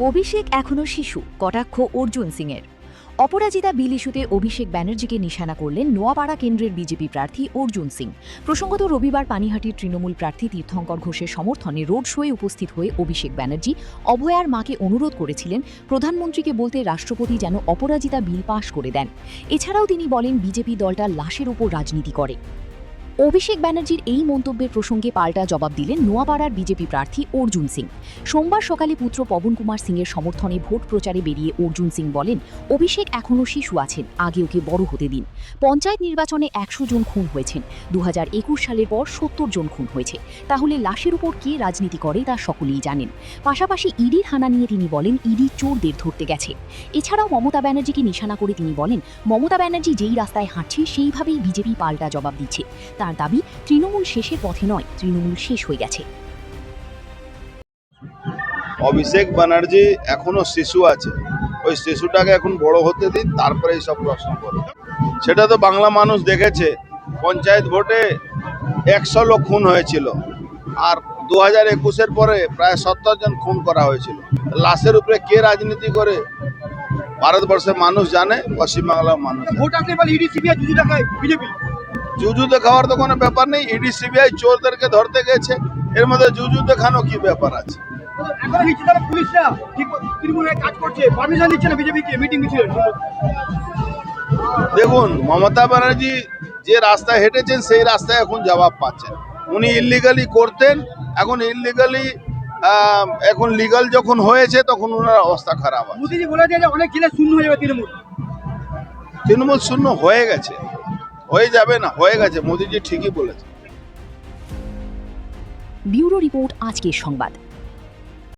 অভিষেক এখনো শিশু, কটাক্ষ অর্জুন সিংয়ের। অপরাজিতা বিল ইস্যুতে অভিষেক ব্যানার্জিকে নিশানা করলেন নোয়াপাড়া কেন্দ্রের বিজেপি প্রার্থী অর্জুন সিং। প্রসঙ্গত, রবিবার পানিহাটির তৃণমূল প্রার্থী তীর্থঙ্কর ঘোষের সমর্থনে রোড শোয়ে উপস্থিত হয়ে অভিষেক ব্যানার্জি অভয়ার মাকে অনুরোধ করেছিলেন প্রধানমন্ত্রীকে বলতে রাষ্ট্রপতি যেন অপরাজিতা বিল পাশ করে দেন। এছাড়াও তিনি বলেন বিজেপি দলটা লাশের ওপর রাজনীতি করে। অভিষেক ব্যানার্জির এই মন্তব্যের প্রসঙ্গে পাল্টা জবাব দিলেন নোয়াপাড়ার বিজেপি প্রার্থী অর্জুন সিং। সোমবার সকালে পুত্র পবন কুমার সিংয়ের সমর্থনে ভোট প্রচারে বেরিয়ে অর্জুন সিং বলেন, অভিষেক এখনও শিশু আছেন, আগে ওকে বড় হতে দিন। পঞ্চায়েত নির্বাচনে ১০০ জন খুন হয়েছেন, ২০২১ সালের পর ৭০ জন খুন হয়েছে। তাহলে লাশের উপর কে রাজনীতি করে তা সকলেই জানেন। পাশাপাশি ইডির হানা নিয়ে তিনি বলেন, ইডি চোরদের ধরতে গেছে। এছাড়াও মমতা ব্যানার্জিকে নিশানা করে তিনি বলেন, মমতা ব্যানার্জি যেই রাস্তায় হাঁটছে সেইভাবেই বিজেপি পাল্টা জবাব দিচ্ছে। তার দাবি, তৃণমূল শেষের পথে নয়, তৃণমূল শেষ হয়ে গেছে। অভিষেক ব্যানার্জি এখনো শিশু আছে, ওই শিশুটাকে এখন বড় হতে দিন, তারপরে এইসব প্রশ্ন করুন। সেটা তো বাংলা মানুষ দেখেছে। পঞ্চায়েত ভোটে ১০০ লোক খুন হয়েছিল, আর ২০২১-এর পরে প্রায় ৭০ জন খুন করা হয়েছিল। লাশের উপরে কে রাজনীতি করে ভারতবর্ষের মানুষ জানে, পশ্চিমবাংলার মানুষ জুজু দেখাওয়ার তো কোনো ব্যাপার নেই। ইডি সিবিআই চোরদেরকে ধরতে গেছে, এর মধ্যে জুজু দেখানো কি ব্যাপার আছে? দেখুন, মমতা ব্যানার্জি যে রাস্তায় হেঁটেছেন সেই রাস্তায় এখন জবাব পাচ্ছেন। উনি ইলিগালি করতেন, এখন ইলিগালি এখন লিগাল যখন হয়েছে তখন ওনার অবস্থা খারাপ আছে। মোদিজি বলে যে অনেক জেলা শূন্য হয়ে যাবে, তৃণমূল শূন্য হয়ে গেছে, হয়ে যাবে না, হয়ে গেছে। মোদিজি ঠিকই বলেছে। ব্যুরো রিপোর্ট, আজকের সংবাদ।